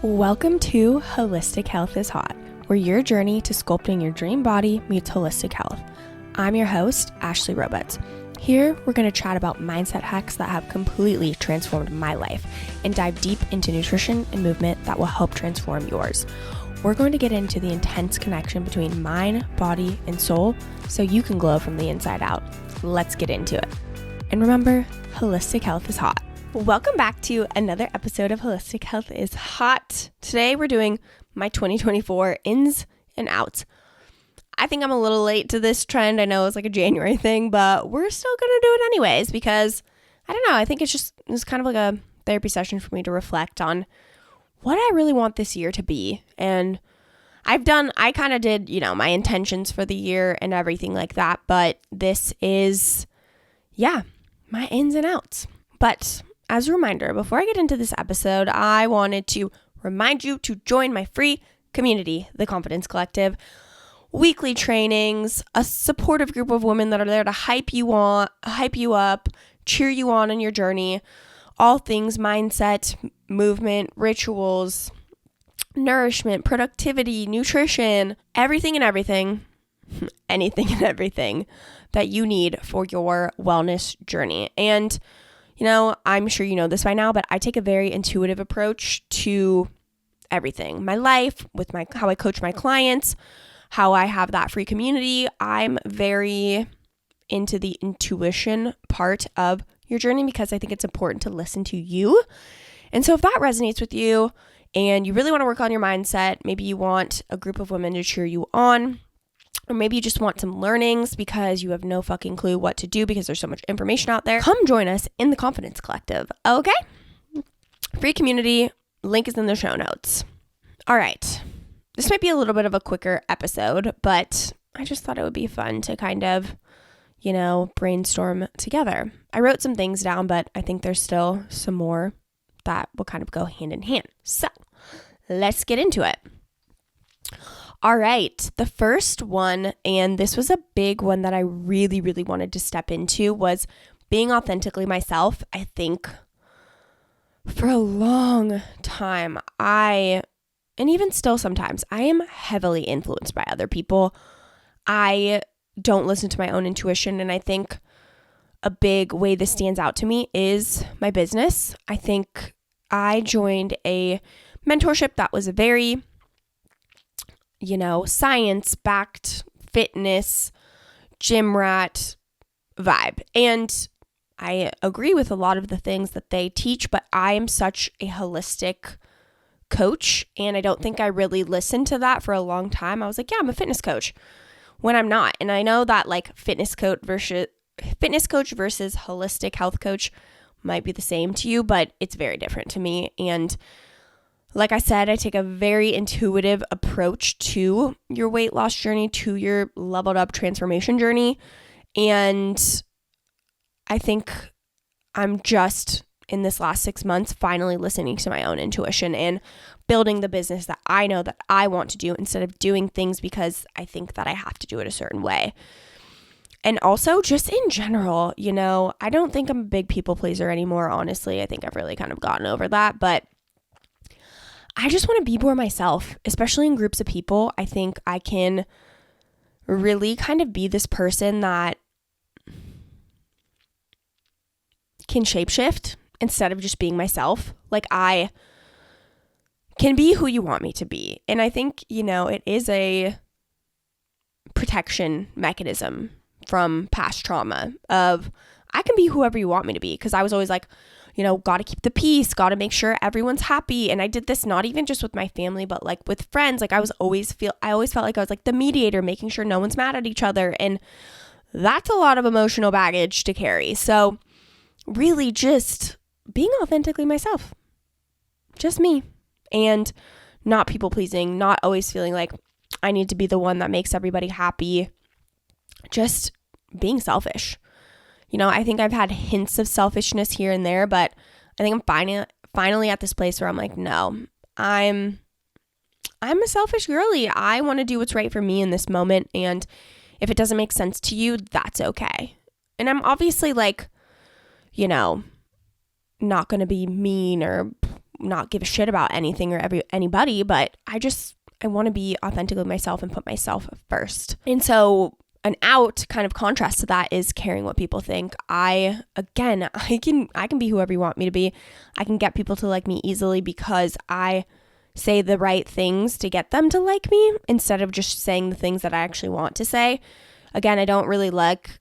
Welcome to Holistic Health is Hot, where your journey to sculpting your dream body meets holistic health. I'm your host, Ashley Roberts. Here, we're going to chat about mindset hacks that have completely transformed my life and dive deep into nutrition and movement that will help transform yours. We're going to get into the intense connection between mind, body, and soul so you can glow from the inside out. Let's get into it. And remember, holistic health is hot. Welcome back to another episode of Holistic Health is Hot. Today we're doing my 2024 ins and outs. I think I'm a little late to this trend. I know it's like a January thing, but we're still going to do it anyways because, I don't know, I think it's kind of like a therapy session for me to reflect on what I really want this year to be. And I kind of did, my intentions for the year and everything like that, but this is, my ins and outs. But as a reminder, before I get into this episode, I wanted to remind you to join my free community, The Confidence Collective. Weekly trainings, a supportive group of women that are there to hype you up, cheer you on in your journey, all things mindset, movement, rituals, nourishment, productivity, nutrition, anything and everything that you need for your wellness journey. And I'm sure you know this by now, but I take a very intuitive approach to everything. My life, with how I coach my clients, how I have that free community. I'm very into the intuition part of your journey because I think it's important to listen to you. And so if that resonates with you and you really want to work on your mindset, maybe you want a group of women to cheer you on, or maybe you just want some learnings because you have no fucking clue what to do because there's so much information out there, come join us in the Confidence Collective, okay? Free community, link is in the show notes. All right. This might be a little bit of a quicker episode, but I just thought it would be fun to kind of, brainstorm together. I wrote some things down, but I think there's still some more that will kind of go hand in hand. So let's get into it. All right, the first one, and this was a big one that I really, really wanted to step into, was being authentically myself. I think for a long time, and even still sometimes, I am heavily influenced by other people. I don't listen to my own intuition, and I think a big way this stands out to me is my business. I think I joined a mentorship that was a very science-backed fitness, gym rat vibe. And I agree with a lot of the things that they teach, but I am such a holistic coach, and I don't think I really listened to that for a long time. I was like, yeah, I'm a fitness coach when I'm not. And I know that like fitness coach versus holistic health coach might be the same to you, but it's very different to me. And like I said, I take a very intuitive approach to your weight loss journey, to your leveled up transformation journey. And I think I'm just in this last 6 months finally listening to my own intuition and building the business that I know that I want to do instead of doing things because I think that I have to do it a certain way. And also just in general, I don't think I'm a big people pleaser anymore, honestly. I think I've really kind of gotten over that, but I just want to be more myself, especially in groups of people. I think I can really kind of be this person that can shapeshift instead of just being myself. Like I can be who you want me to be. And I think, it is a protection mechanism from past trauma of I can be whoever you want me to be. Because I was always like, got to keep the peace, got to make sure everyone's happy. And I did this not even just with my family, but like with friends. Like I always felt like I was like the mediator, making sure no one's mad at each other. And that's a lot of emotional baggage to carry. So really just being authentically myself, just me, and not people pleasing, not always feeling like I need to be the one that makes everybody happy, just being selfish. I think I've had hints of selfishness here and there, but I think I'm finally at this place where I'm like, no, I'm a selfish girly. I want to do what's right for me in this moment. And if it doesn't make sense to you, that's okay. And I'm obviously like, not going to be mean or not give a shit about anything or anybody, but I want to be authentically myself and put myself first. And so an out kind of contrast to that is caring what people think. I can be whoever you want me to be. I can get people to like me easily because I say the right things to get them to like me instead of just saying the things that I actually want to say. Again, I don't really like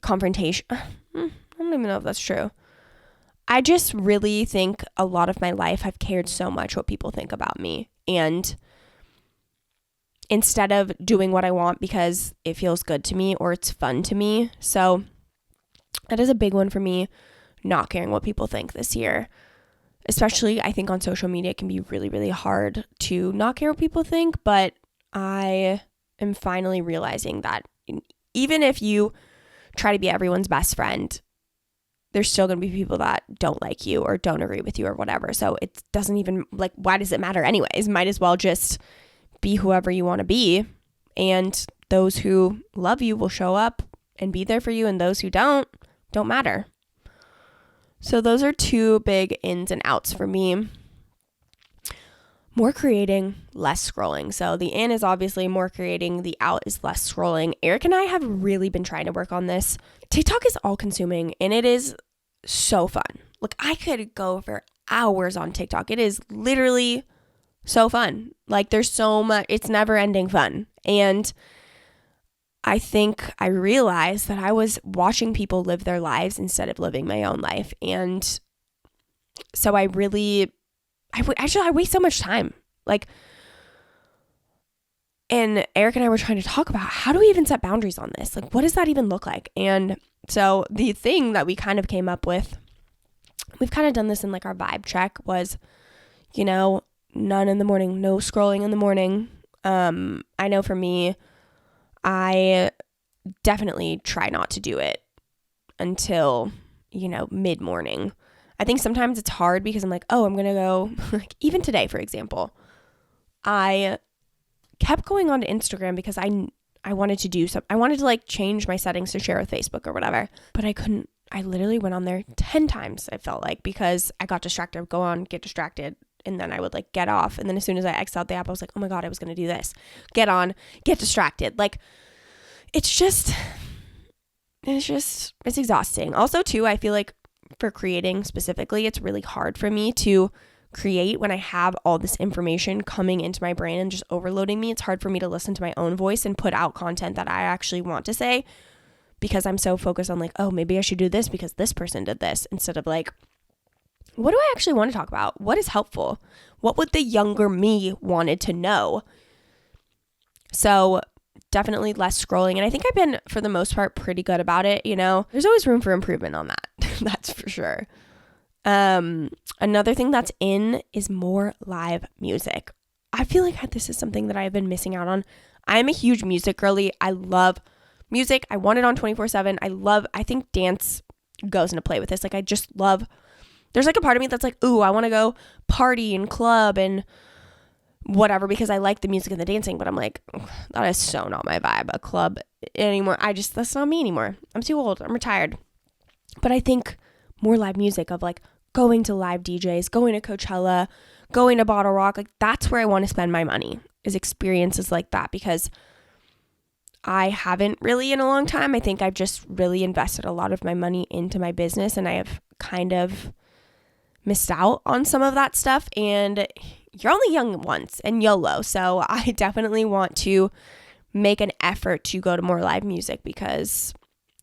confrontation. I don't even know if that's true. I just really think a lot of my life I've cared so much what people think about me. And instead of doing what I want because it feels good to me or it's fun to me. So that is a big one for me, not caring what people think this year. Especially, I think on social media, it can be really, really hard to not care what people think. But I am finally realizing that even if you try to be everyone's best friend, there's still going to be people that don't like you or don't agree with you or whatever. So it doesn't even, like, why does it matter anyways? Might as well just be whoever you want to be. And those who love you will show up and be there for you. And those who don't matter. So those are two big ins and outs for me. More creating, less scrolling. So the in is obviously more creating. The out is less scrolling. Eric and I have really been trying to work on this. TikTok is all consuming and it is so fun. Look, I could go for hours on TikTok. It is literally so fun. Like there's so much, it's never ending fun. And I think I realized that I was watching people live their lives instead of living my own life. And so I waste so much time. Like, and Eric and I were trying to talk about how do we even set boundaries on this? Like, what does that even look like? And so the thing that we kind of came up with, we've kind of done this in like our vibe check was, none in the morning, no scrolling in the morning. I know for me, I definitely try not to do it until, mid-morning. I think sometimes it's hard because I'm like, oh, I'm going to go, like even today, for example, I kept going on to Instagram because I wanted to do something. I wanted to like change my settings to share with Facebook or whatever, but I couldn't. I literally went on there 10 times, I felt like, because I got distracted. I would go on, get distracted, and then I would like get off. And then as soon as I X'd out the app, I was like, oh my God, I was going to do this. Get on, get distracted. Like, it's exhausting. Also, too, I feel like for creating specifically, it's really hard for me to create when I have all this information coming into my brain and just overloading me. It's hard for me to listen to my own voice and put out content that I actually want to say because I'm so focused on like, oh, maybe I should do this because this person did this, instead of like, what do I actually want to talk about? What is helpful? What would the younger me wanted to know? So definitely less scrolling. And I think I've been, for the most part, pretty good about it. There's always room for improvement on that. That's for sure. Another thing that's in is more live music. I feel like this is something that I've been missing out on. I am a huge music girly. I love music. I want it on 24/7. I think dance goes into play with this. Like, I just love, there's like a part of me that's like, ooh, I want to go party and club and whatever because I like the music and the dancing, but I'm like, that is so not my vibe, a club anymore. That's not me anymore. I'm too old. I'm retired. But I think more live music of like going to live DJs, going to Coachella, going to Bottle Rock, like that's where I want to spend my money, is experiences like that, because I haven't really in a long time. I think I've just really invested a lot of my money into my business and I have kind of missed out on some of that stuff, and you're only young once and YOLO. So I definitely want to make an effort to go to more live music because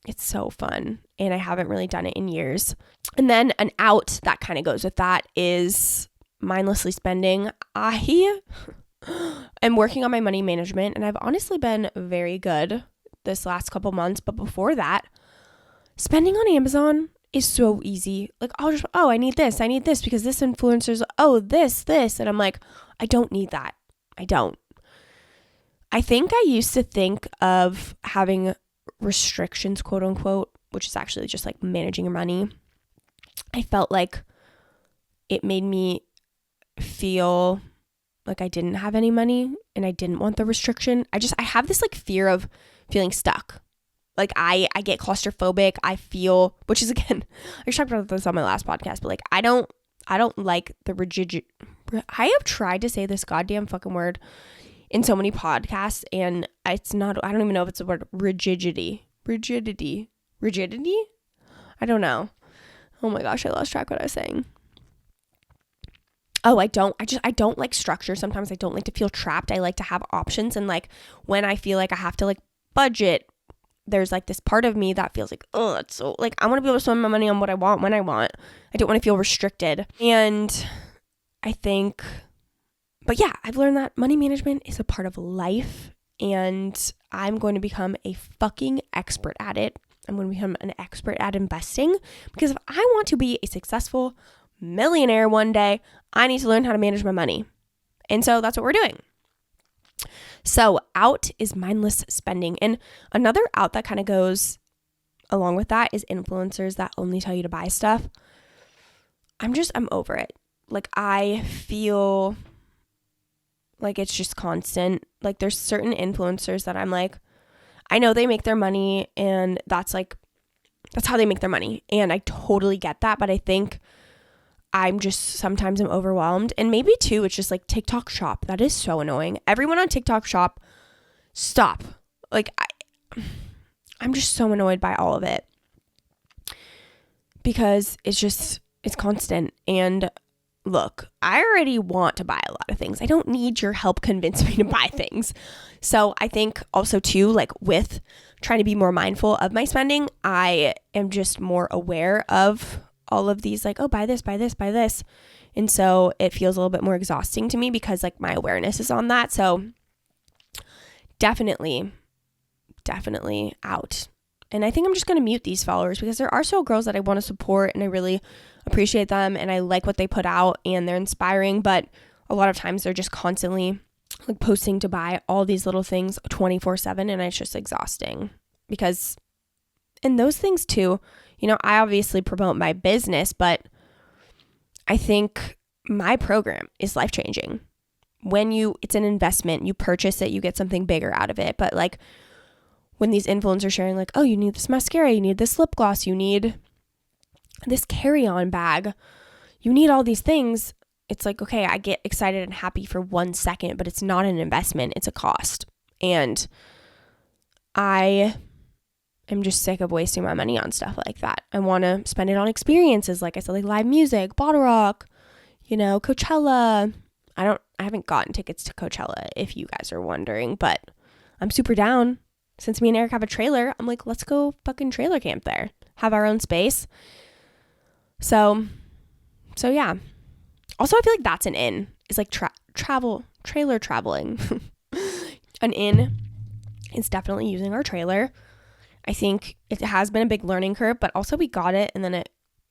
it's so fun and I haven't really done it in years. And then an out that kind of goes with that is mindlessly spending. I am working on my money management and I've honestly been very good this last couple months, but before that, spending on Amazon is so easy. Like, I need this because this influencer's, this. And I'm like, I don't need that. I don't. I think I used to think of having restrictions, quote unquote, which is actually just like managing your money. I felt like it made me feel like I didn't have any money and I didn't want the restriction. I have this like fear of feeling stuck. Like I get claustrophobic. I feel, which is again, I talked about this on my last podcast, but like I I don't like the rigid. I have tried to say this goddamn fucking word in so many podcasts, and it's not, I don't even know if it's the word rigidity. I don't know. Oh my gosh, I lost track what I was saying. Oh, I don't like structure. Sometimes I don't like to feel trapped. I like to have options. And like when I feel like I have to like budget, there's like this part of me that feels like, oh, it's so like, I want to be able to spend my money on what I want when I want. I don't want to feel restricted. And I think, but yeah, I've learned that money management is a part of life, and I'm going to become a fucking expert at it. I'm going to become an expert at investing, because if I want to be a successful millionaire one day, I need to learn how to manage my money. And so that's what we're doing. So out is mindless spending. And another out that kind of goes along with that is influencers that only tell you to buy stuff. I'm over it. Like, I feel like it's just constant. Like, there's certain influencers that I'm like, I know they make their money, and that's how they make their money. And I totally get that. But I think sometimes I'm overwhelmed. And maybe too, it's just like TikTok Shop. That is so annoying. Everyone on TikTok Shop, stop. Like, I'm just so annoyed by all of it, because it's constant. And look, I already want to buy a lot of things. I don't need your help convince me to buy things. So I think also too, like with trying to be more mindful of my spending, I am just more aware of all of these, like, oh, buy this. And so it feels a little bit more exhausting to me, because like my awareness is on that. So definitely out. And I think I'm just going to mute these followers, because there are still girls that I want to support, and I really appreciate them, and I like what they put out, and they're inspiring. But a lot of times they're just constantly like posting to buy all these little things 24/7, and it's just exhausting. Because in those things too, you know, I obviously promote my business, but I think my program is life-changing. It's an investment, you purchase it, you get something bigger out of it. But like when these influencers are sharing like, oh, you need this mascara, you need this lip gloss, you need this carry-on bag, you need all these things. It's like, okay, I get excited and happy for 1 second, but it's not an investment, it's a cost. And I am just sick of wasting my money on stuff like that. I want to spend it on experiences, like I said, like live music, Bottle Rock, you know, Coachella. I haven't gotten tickets to Coachella, if you guys are wondering, but I'm super down. Since me and Eric have a trailer, I'm like, let's go fucking trailer camp there, have our own space. So yeah. Also, I feel like that's an in, is like trailer traveling. An in is definitely using our trailer. I think it has been a big learning curve, but also we got it, and then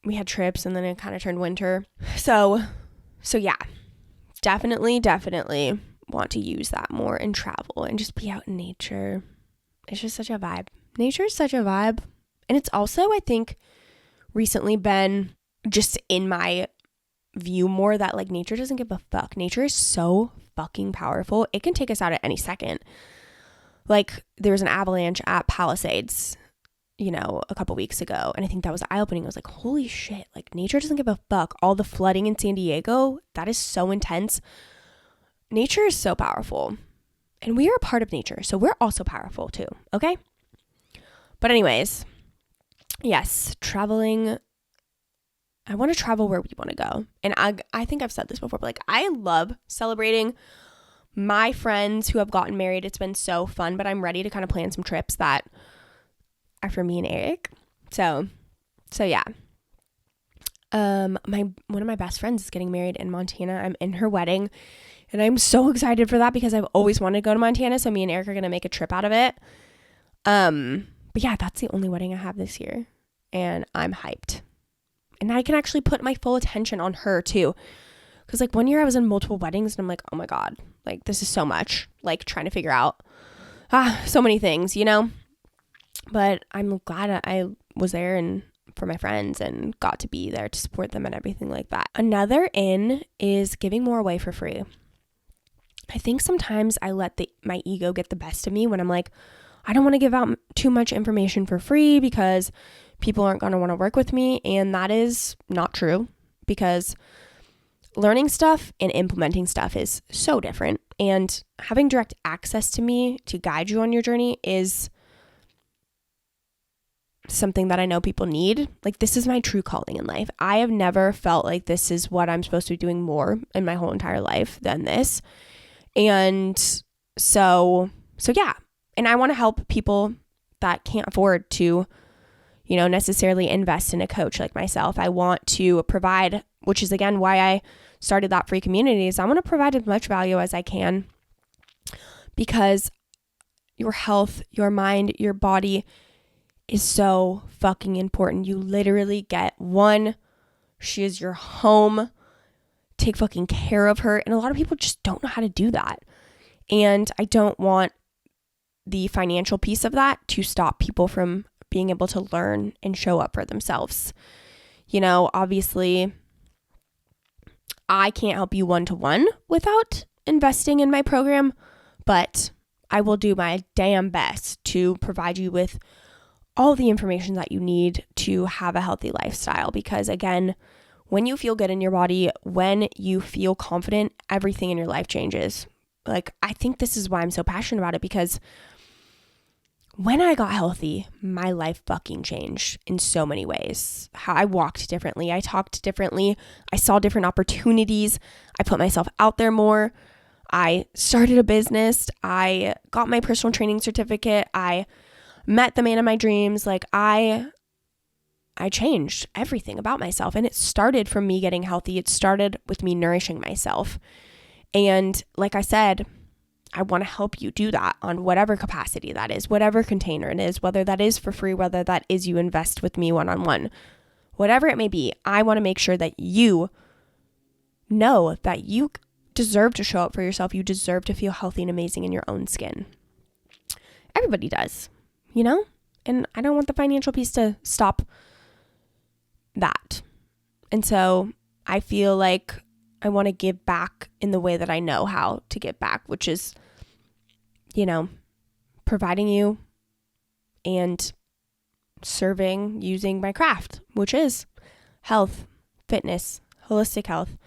we had trips, and then it kind of turned winter. So yeah, definitely want to use that more and travel and just be out in nature. It's just such a vibe. Nature is such a vibe. And it's also, I think, recently been just in my view more that like nature doesn't give a fuck. Nature is so fucking powerful. It can take us out at any second. Like there was an avalanche at Palisades, you know, a couple weeks ago. And I think that was eye-opening. I was like, holy shit, like nature doesn't give a fuck. All the flooding in San Diego, that is so intense. Nature is so powerful. And we are a part of nature. So we're also powerful too. Okay? But anyways, yes, traveling. I want to travel where we want to go. And I think I've said this before, but like I love celebrating my friends who have gotten married. It's been so fun, but I'm ready to kind of plan some trips that are for me and Eric. So yeah. One of my best friends is getting married in Montana. I'm in her wedding, and I'm so excited for that because I've always wanted to go to Montana. So me and Eric are going to make a trip out of it. But yeah, that's the only wedding I have this year, and I'm hyped. And I can actually put my full attention on her too. Because like one year I was in multiple weddings, and I'm like, oh my God, like this is so much, like trying to figure out so many things, you know. But I'm glad I was there and for my friends and got to be there to support them and everything like that. Another in is giving more away for free. I think sometimes I let my ego get the best of me when I'm like, I don't want to give out too much information for free because people aren't going to want to work with me. And that is not true, because learning stuff and implementing stuff is so different. And having direct access to me to guide you on your journey is something that I know people need. Like, this is my true calling in life. I have never felt like this is what I'm supposed to be doing more in my whole entire life than this. And so yeah. And I want to help people that can't afford to, necessarily invest in a coach like myself. I want to provide, which is again why I started that free community, is I want to provide as much value as I can, because your health, your mind, your body is so fucking important. You literally get one. She is your home. Take fucking care of her. And a lot of people just don't know how to do that. And I don't want the financial piece of that to stop people from being able to learn and show up for themselves. Obviously, I can't help you one-to-one without investing in my program, but I will do my damn best to provide you with all the information that you need to have a healthy lifestyle. Because again, when you feel good in your body, when you feel confident, everything in your life changes. Like, I think this is why I'm so passionate about it, because when I got healthy, my life fucking changed in so many ways. How I walked differently, I talked differently, I saw different opportunities, I put myself out there more, I started a business, I got my personal training certificate, I met the man of my dreams. Like, I changed everything about myself, and it started from me getting healthy. It started with me nourishing myself. And like I said, I want to help you do that on whatever capacity that is, whatever container it is, whether that is for free, whether that is you invest with me one-on-one, whatever it may be. I want to make sure that you know that you deserve to show up for yourself. You deserve to feel healthy and amazing in your own skin. Everybody does, and I don't want the financial piece to stop that. And so I feel like I want to give back in the way that I know how to give back, which is, providing you and serving using my craft, which is health, fitness, holistic health,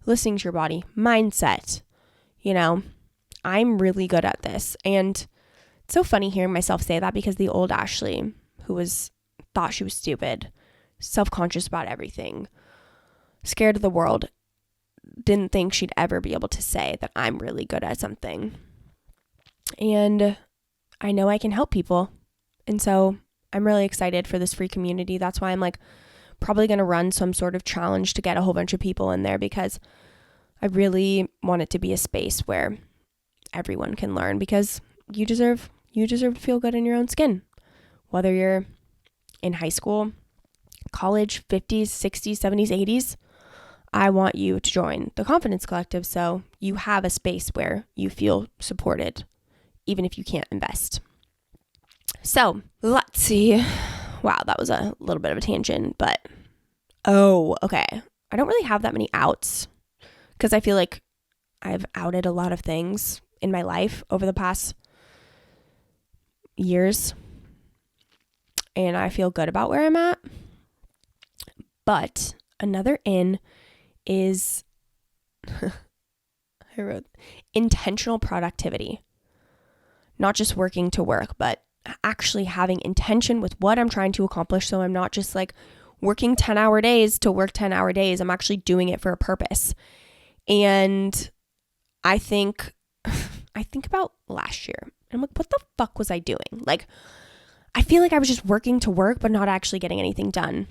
listening to your body, mindset. I'm really good at this. And it's so funny hearing myself say that, because the old Ashley, who thought she was stupid, self-conscious about everything, scared of the world, didn't think she'd ever be able to say that I'm really good at something. And I know I can help people. And so I'm really excited for this free community. That's why I'm probably going to run some sort of challenge to get a whole bunch of people in there, because I really want it to be a space where everyone can learn, because you deserve to feel good in your own skin. Whether you're in high school, college, 50s, 60s, 70s, 80s, I want you to join the Confidence Collective so you have a space where you feel supported, even if you can't invest. So let's see. Wow, that was a little bit of a tangent, but okay. I don't really have that many outs, because I feel like I've outed a lot of things in my life over the past years, and I feel good about where I'm at. But another in is I wrote intentional productivity. Not just working to work, but actually having intention with what I'm trying to accomplish. So I'm not just working 10-hour days to work 10-hour days. I'm actually doing it for a purpose. And I think about last year, and I'm like, what the fuck was I doing? I feel like I was just working to work, but not actually getting anything done.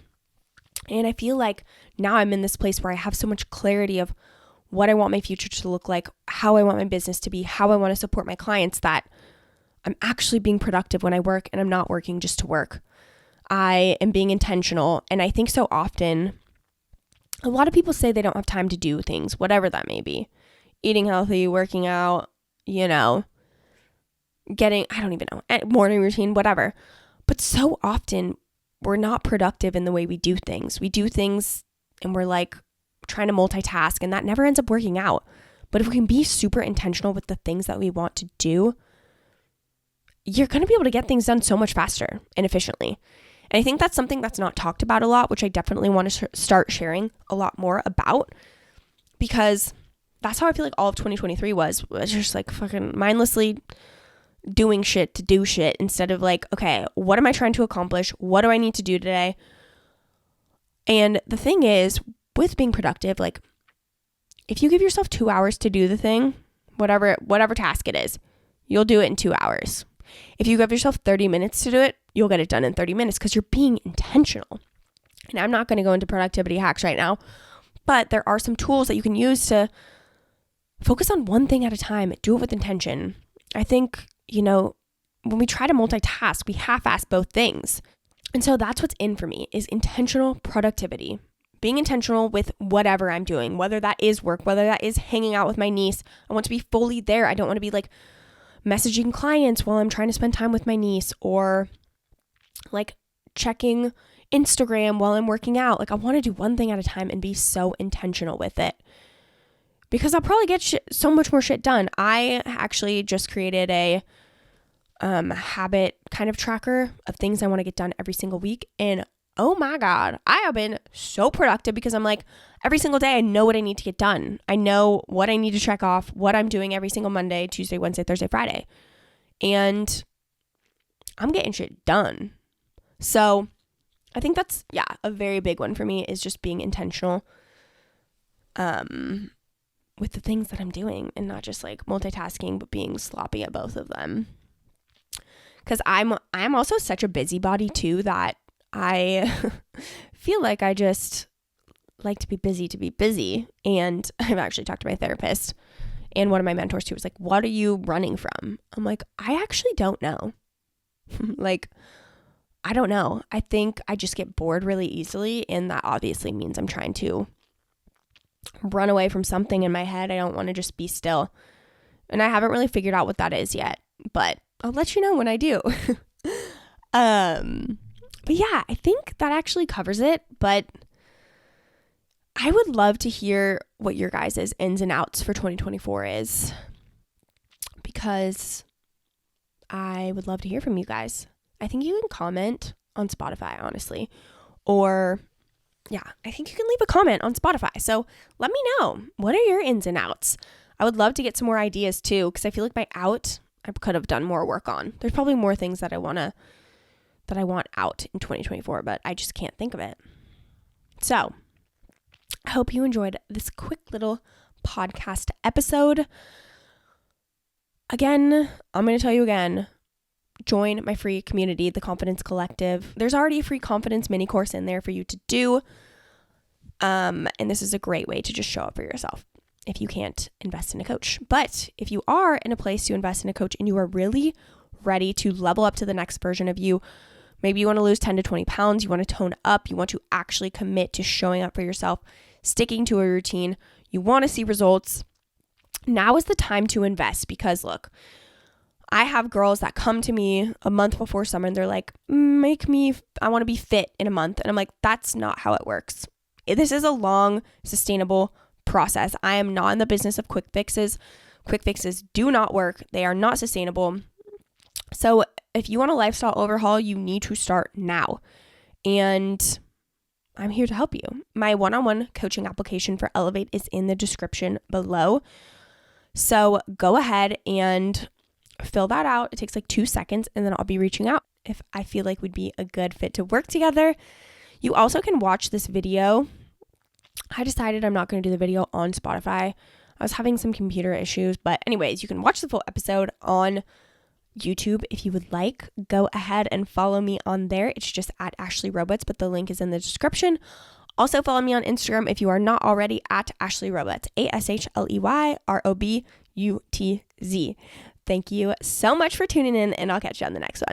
And I feel like now I'm in this place where I have so much clarity of what I want my future to look like, how I want my business to be, how I want to support my clients, that I'm actually being productive when I work, and I'm not working just to work. I am being intentional. And I think so often, a lot of people say they don't have time to do things, whatever that may be. Eating healthy, working out, getting, I don't even know, morning routine, whatever. But so often we're not productive in the way we do things. We do things and we're trying to multitask, and that never ends up working out. But if we can be super intentional with the things that we want to do, you're going to be able to get things done so much faster and efficiently. And I think that's something that's not talked about a lot, which I definitely want to start sharing a lot more about, because that's how I feel like all of 2023 was just like fucking mindlessly doing shit to do shit instead of like, okay, what am I trying to accomplish? What do I need to do today? And the thing is, with being productive, like if you give yourself 2 hours to do the thing, whatever task it is, you'll do it in 2 hours. If you give yourself 30 minutes to do it, you'll get it done in 30 minutes because you're being intentional. And I'm not going to go into productivity hacks right now, but there are some tools that you can use to focus on one thing at a time, do it with intention. I think, when we try to multitask, we half-ass both things. And so that's what's in for me is intentional productivity. Being intentional with whatever I'm doing, whether that is work, whether that is hanging out with my niece. I want to be fully there. I don't want to be like messaging clients while I'm trying to spend time with my niece or like checking Instagram while I'm working out. Like I want to do one thing at a time and be so intentional with it because I'll probably get so much more shit done. I actually just created a habit kind of tracker of things I want to get done every single week. And oh my God, I have been so productive because I'm like, every single day I know what I need to get done. I know what I need to check off, what I'm doing every single Monday, Tuesday, Wednesday, Thursday, Friday. And I'm getting shit done. So I think that's, a very big one for me is just being intentional with the things that I'm doing and not just like multitasking, but being sloppy at both of them. Because I'm also such a busybody too that I feel like I just like to be busy. And I've actually talked to my therapist and one of my mentors too was like, what are you running from? I'm like, I actually don't know. Like, I don't know. I think I just get bored really easily. And that obviously means I'm trying to run away from something in my head. I don't want to just be still. And I haven't really figured out what that is yet, but I'll let you know when I do. But yeah, I think that actually covers it. But I would love to hear what your guys' ins and outs for 2024 is because I would love to hear from you guys. I think you can comment on Spotify, honestly. Or, I think you can leave a comment on Spotify. So let me know. What are your ins and outs? I would love to get some more ideas too because I feel like my out, I could have done more work on. There's probably more things that I want out in 2024, but I just can't think of it. So I hope you enjoyed this quick little podcast episode. Again, I'm going to tell you again, join my free community, the Confidence Collective. There's already a free confidence mini course in there for you to do. And this is a great way to just show up for yourself if you can't invest in a coach. But if you are in a place to invest in a coach and you are really ready to level up to the next version of you, maybe you want to lose 10 to 20 pounds, you want to tone up, you want to actually commit to showing up for yourself, sticking to a routine, you want to see results, now is the time to invest because look, I have girls that come to me a month before summer and they're like, I want to be fit in a month. And I'm like, that's not how it works. This is a long, sustainable process. I am not in the business of quick fixes. Quick fixes do not work. They are not sustainable. So if you want a lifestyle overhaul, you need to start now. And I'm here to help you. My one-on-one coaching application for Elevate is in the description below. So go ahead and fill that out. It takes like 2 seconds and then I'll be reaching out if I feel like we'd be a good fit to work together. You also can watch this video. I decided I'm not going to do the video on Spotify. I was having some computer issues, but anyways, you can watch the full episode on YouTube if you would like. Go ahead and follow me on there. It's just at Ashley Roberts, but the link is in the description. Also follow me on Instagram if you are not already at Ashley Roberts, ASHLEYROBUTZ. Thank you so much for tuning in and I'll catch you on the next one.